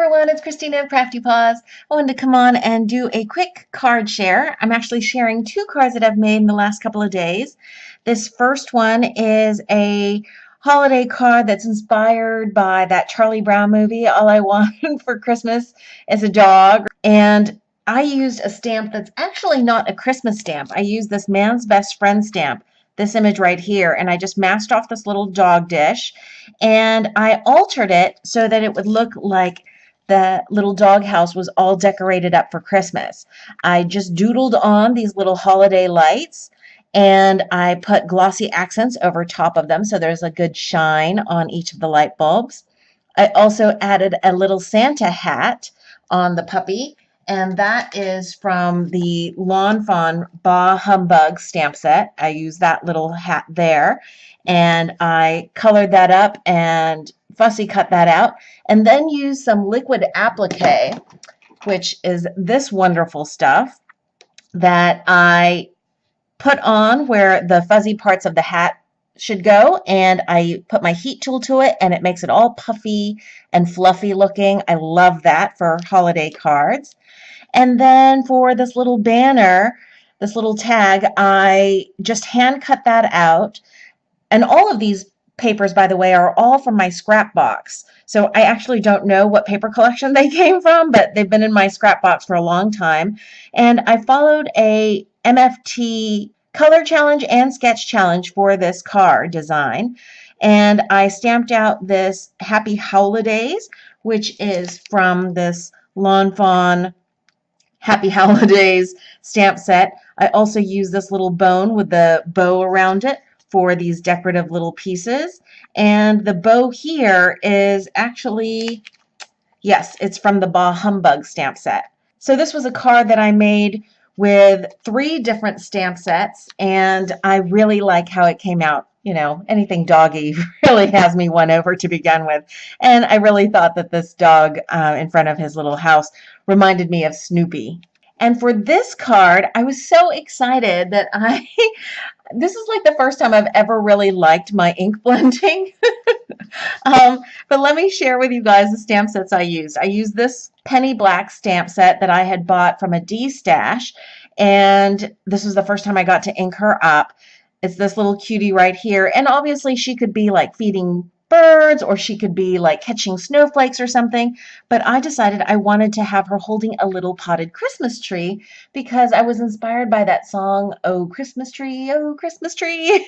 everyone, it's Christina of CraftyPaws. I wanted to come on and do a quick card share. I'm actually sharing two cards that I've made in the last couple of days. This first one is a holiday card that's inspired by that Charlie Brown movie, All I Want for Christmas is a Dog. And I used a stamp that's actually not a Christmas stamp. I used this Man's Best Friend stamp, this image right here, and I just masked off this little dog dish, and I altered it so that it would look like the little doghouse was all decorated up for Christmas. I just doodled on these little holiday lights, and I put glossy accents over top of them so there's a good shine on each of the light bulbs. I also added a little Santa hat on the puppy, and that is from the Lawn Fawn Bah Humbug stamp set. I used that little hat there, and I colored that up and fussy cut that out, and then used some liquid applique, which is this wonderful stuff that I put on where the fuzzy parts of the hat should go, and I put my heat tool to it, and it makes it all puffy and fluffy looking. I love that for holiday cards. And then for this little banner, this little tag, I just hand cut that out. And all of these papers, by the way, are all from my scrap box. So I actually don't know what paper collection they came from, but they've been in my scrap box for a long time. And I followed a MFT color challenge and sketch challenge for this card design. And I stamped out this Happy Holidays, which is from this Lawn Fawn Happy Holidays stamp set. I also use this little bone with the bow around it for these decorative little pieces. And the bow here is actually, yes, it's from the Bah Humbug stamp set. So this was a card that I made with 3 different stamp sets, and I really like how it came out. You know, anything doggy really has me won over to begin with. And I really thought that this dog in front of his little house reminded me of Snoopy. And for this card, I was so excited that this is like the first time I've ever really liked my ink blending. But let me share with you guys the stamp sets I used. I used this penny black stamp set that I had bought from a D-stash, and this was the first time I got to ink her up. It's this little cutie right here, and obviously she could be like feeding birds, or she could be like catching snowflakes or something, but I decided I wanted to have her holding a little potted Christmas tree because I was inspired by that song, Oh Christmas Tree, Oh Christmas Tree.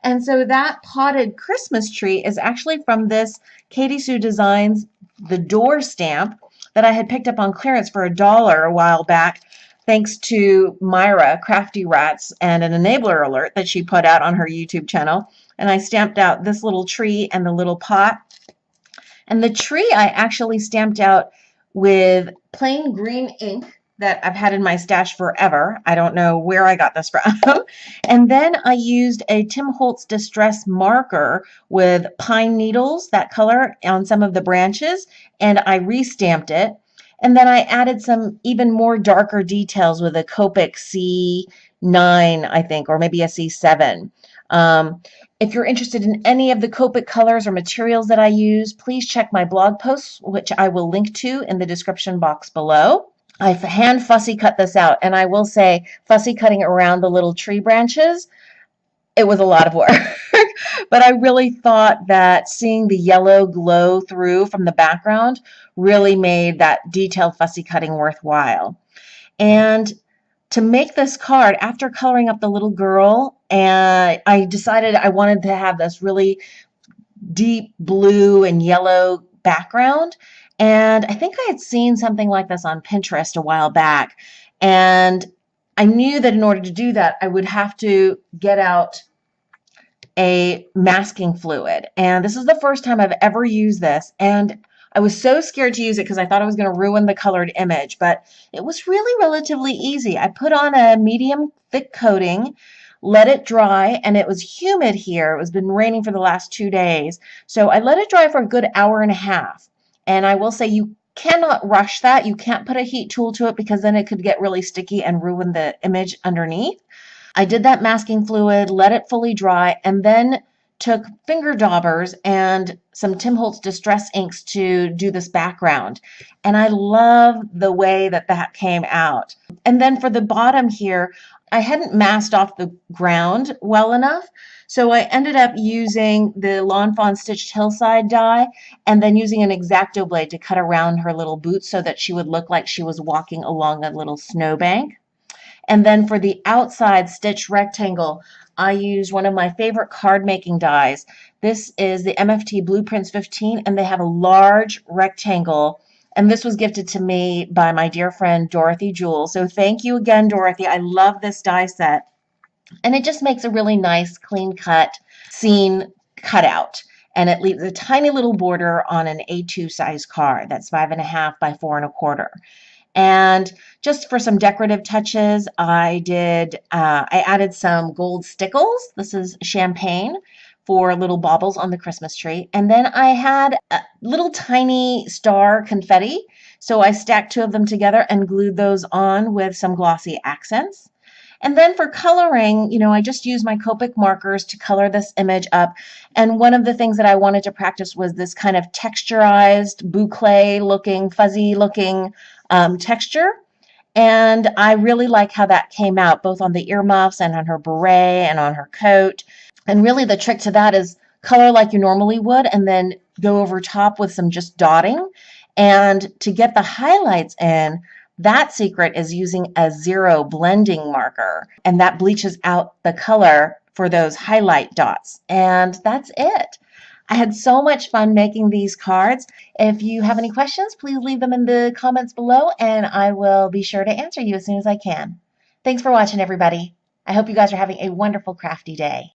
And so that potted Christmas tree is actually from this Katie Sue Designs The Door stamp that I had picked up on clearance for $1 a while back, thanks to Myra, Crafty Rats, and an enabler alert that she put out on her YouTube channel. And I stamped out this little tree and the little pot. And the tree I actually stamped out with plain green ink that I've had in my stash forever. I don't know where I got this from. And then I used a Tim Holtz Distress marker with pine needles, that color, on some of the branches, and I re-stamped it. And then I added some even more darker details with a Copic C9, I think, or maybe a C7. If you're interested in any of the Copic colors or materials that I use, please check my blog posts, which I will link to in the description box below. I hand fussy cut this out, and I will say fussy cutting around the little tree branches, it was a lot of work. But I really thought that seeing the yellow glow through from the background really made that detailed fussy cutting worthwhile. And to make this card, after coloring up the little girl, and I decided I wanted to have this really deep blue and yellow background. And I think I had seen something like this on Pinterest a while back. And I knew that in order to do that, I would have to get out a masking fluid. And this is the first time I've ever used this. And I was so scared to use it because I thought I was going to ruin the colored image, but it was really relatively easy. I put on a medium thick coating, let it dry, and it was humid here. It was been raining for the last 2 days. So I let it dry for a good hour and a half. And I will say you cannot rush that. You can't put a heat tool to it because then it could get really sticky and ruin the image underneath. I did that masking fluid, let it fully dry, and then took finger daubers and some Tim Holtz Distress inks to do this background. And I love the way that that came out. And then for the bottom here, I hadn't masked off the ground well enough. So I ended up using the Lawn Fawn Stitched Hillside die and then using an X-Acto blade to cut around her little boots so that she would look like she was walking along a little snowbank. And then for the outside stitch rectangle, I used one of my favorite card making dies. This is the MFT Blueprints 15, and they have a large rectangle. And this was gifted to me by my dear friend Dorothy Jewell. So thank you again, Dorothy. I love this die set. And it just makes a really nice, clean cut scene cutout. And it leaves a tiny little border on an A2 size card. That's 5.5 by 4.25. And just for some decorative touches, I added some gold stickles. This is champagne for little baubles on the Christmas tree. And then I had a little tiny star confetti. So I stacked two of them together and glued those on with some glossy accents. And then for coloring, I just used my Copic markers to color this image up. And one of the things that I wanted to practice was this kind of texturized, boucle looking, fuzzy looking texture. And I really like how that came out, both on the earmuffs and on her beret and on her coat. And really the trick to that is color like you normally would and then go over top with some just dotting. And to get the highlights in, that secret is using a 0 blending marker, and that bleaches out the color for those highlight dots. And that's it. I had so much fun making these cards. If you have any questions, please leave them in the comments below, and I will be sure to answer you as soon as I can. Thanks for watching, everybody. I hope you guys are having a wonderful crafty day.